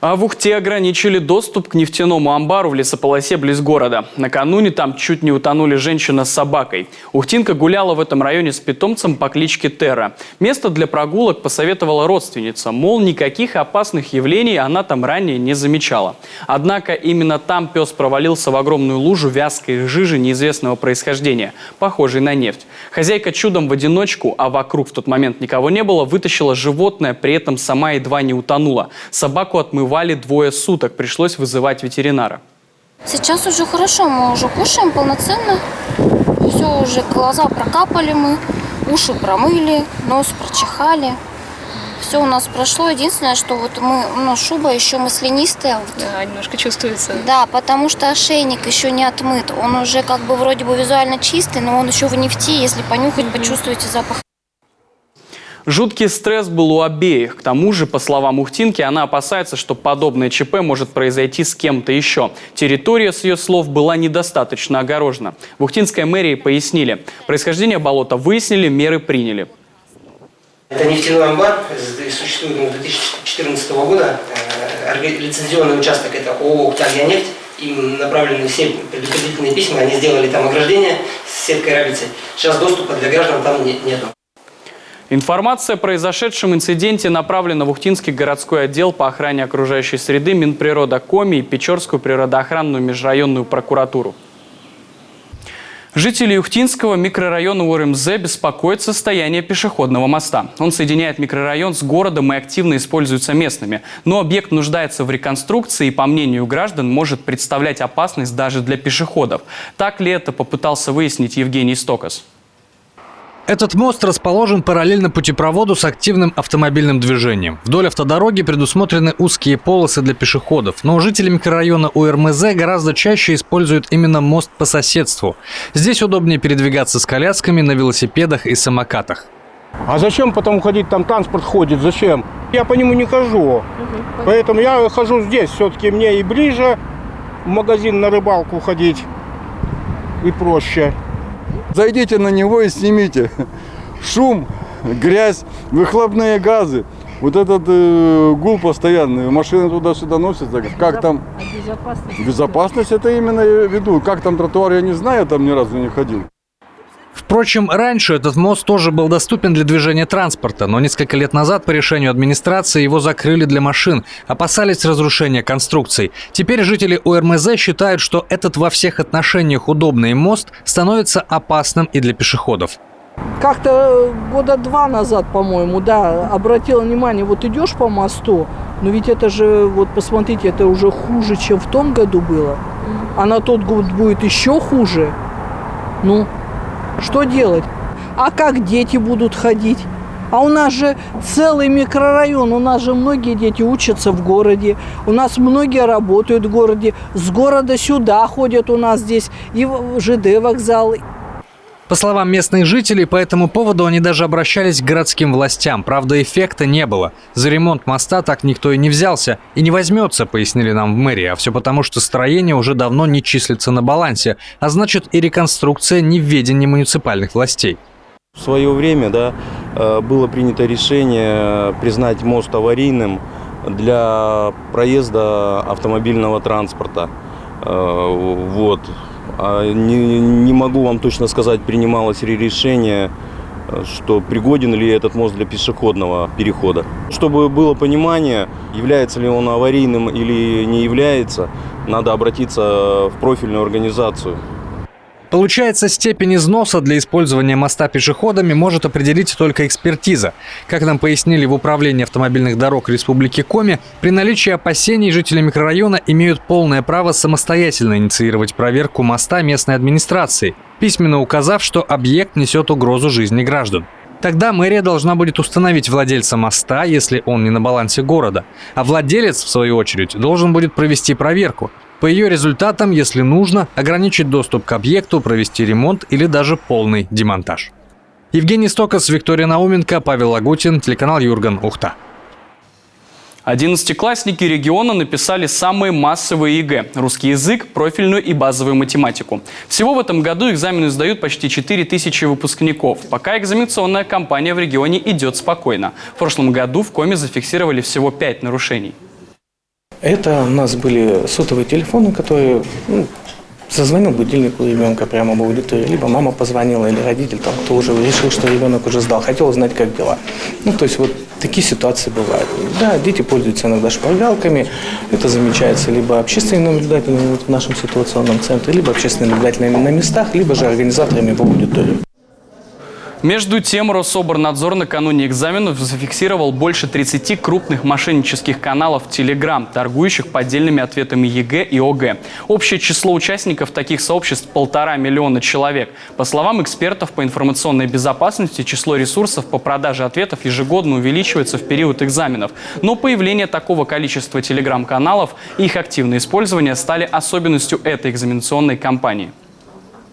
А в Ухте ограничили доступ к нефтяному амбару в лесополосе близ города. Накануне там чуть не утонули женщина с собакой. Ухтинка гуляла в этом районе с питомцем по кличке Терра. Место для прогулок посоветовала родственница. Мол, никаких опасных явлений она там ранее не замечала. Однако именно там пес провалился в огромную лужу вязкой жижи неизвестного происхождения, похожей на нефть. Хозяйка чудом в одиночку, а вокруг в тот момент никого не было, вытащила животное, при этом сама едва не утонула. Собаку отмывали 2 суток, пришлось вызывать ветеринара. Сейчас уже хорошо, мы уже кушаем полноценно. Все, уже глаза прокапали мы, уши промыли, нос прочихали. Все у нас прошло. Единственное, что вот шуба еще маслянистая. Да, немножко чувствуется. Да, потому что ошейник еще не отмыт. Он уже как бы вроде бы визуально чистый, но он еще в нефти. Если понюхать, почувствуете запах. Жуткий стресс был у обеих. К тому же, по словам Ухтинки, она опасается, что подобное ЧП может произойти с кем-то еще. Территория, с ее слов, была недостаточно огорожена. В Ухтинской мэрии пояснили. Происхождение болота выяснили, меры приняли. Это нефтяной амбар, существует с 2014 года. Лицензионный участок – это ООО «Ухта-Нефть». Им направлены все предупредительные письма, они сделали там ограждение с сеткой рабицы. Сейчас доступа для граждан там нету. Информация о произошедшем инциденте направлена в Ухтинский городской отдел по охране окружающей среды Минприрода Коми и Печорскую природоохранную межрайонную прокуратуру. Жители Ухтинского микрорайона УРМЗ беспокоят состояние пешеходного моста. Он соединяет микрорайон с городом и активно используется местными. Но объект нуждается в реконструкции и, по мнению граждан, может представлять опасность даже для пешеходов. Так ли это, попытался выяснить Евгений Стокос. Этот мост расположен параллельно путепроводу с активным автомобильным движением. Вдоль автодороги предусмотрены узкие полосы для пешеходов, но жители микрорайона УРМЗ гораздо чаще используют именно мост по соседству. Здесь удобнее передвигаться с колясками, на велосипедах и самокатах. А зачем потом ходить, там транспорт ходит, зачем? Я по нему не хожу, поэтому я хожу здесь, все-таки мне и ближе в магазин на рыбалку ходить, и проще. Зайдите на него и снимите. Шум, грязь, выхлопные газы. Вот этот гул постоянный. Машины туда-сюда носятся. Как там? Безопасность это именно я веду. Как там тротуар, я не знаю, я там ни разу не ходил. Впрочем, раньше этот мост тоже был доступен для движения транспорта, но несколько лет назад по решению администрации его закрыли для машин, опасались разрушения конструкций. Теперь жители УРМЗ считают, что этот во всех отношениях удобный мост становится опасным и для пешеходов. Как-то года 2 назад, по-моему, да, обратила внимание, вот идешь по мосту, но ведь это же, вот посмотрите, это уже хуже, чем в том году было, а на тот год будет еще хуже. Ну, что делать? А как дети будут ходить? А у нас же целый микрорайон, у нас же многие дети учатся в городе, у нас многие работают в городе, с города сюда ходят у нас здесь, и в ЖД вокзал. По словам местных жителей, по этому поводу они даже обращались к городским властям. Правда, эффекта не было. За ремонт моста так никто и не взялся. И не возьмется, пояснили нам в мэрии. А все потому, что строение уже давно не числится на балансе. А значит, и реконструкция не в ведении муниципальных властей. В свое время было принято решение признать мост аварийным для проезда автомобильного транспорта. Вот. Не могу вам точно сказать, принималось ли решение, что пригоден ли этот мост для пешеходного перехода. Чтобы было понимание, является ли он аварийным или не является, надо обратиться в профильную организацию. Получается, степень износа для использования моста пешеходами может определить только экспертиза. Как нам пояснили в Управлении автомобильных дорог Республики Коми, при наличии опасений жители микрорайона имеют полное право самостоятельно инициировать проверку моста местной администрации, письменно указав, что объект несет угрозу жизни граждан. Тогда мэрия должна будет установить владельца моста, если он не на балансе города, а владелец, в свою очередь, должен будет провести проверку. По ее результатам, если нужно, ограничить доступ к объекту, провести ремонт или даже полный демонтаж. Евгений Стокос, Виктория Науменко, Павел Лагутин, телеканал Юрган, Ухта. 11-классники региона написали самые массовые ЕГЭ – русский язык, профильную и базовую математику. Всего в этом году экзамены сдают почти 4000 выпускников. Пока экзаменационная кампания в регионе идет спокойно. В прошлом году в Коми зафиксировали всего 5 нарушений. Это у нас были сотовые телефоны, которые зазвонил будильник у ребенка прямо в аудитории, либо мама позвонила, или родитель, там, кто уже решил, что ребенок уже сдал, хотел узнать, как дела. То есть вот такие ситуации бывают. Да, дети пользуются иногда шпаргалками, это замечается либо общественными наблюдателями в нашем ситуационном центре, либо общественными наблюдателями на местах, либо же организаторами в аудитории. Между тем, Рособорнадзор накануне экзаменов зафиксировал больше 30 крупных мошеннических каналов Telegram, торгующих поддельными ответами ЕГЭ и ОГЭ. Общее число участников таких сообществ – 1,5 миллиона человек. По словам экспертов по информационной безопасности, число ресурсов по продаже ответов ежегодно увеличивается в период экзаменов. Но появление такого количества Telegram-каналов и их активное использование стали особенностью этой экзаменационной кампании.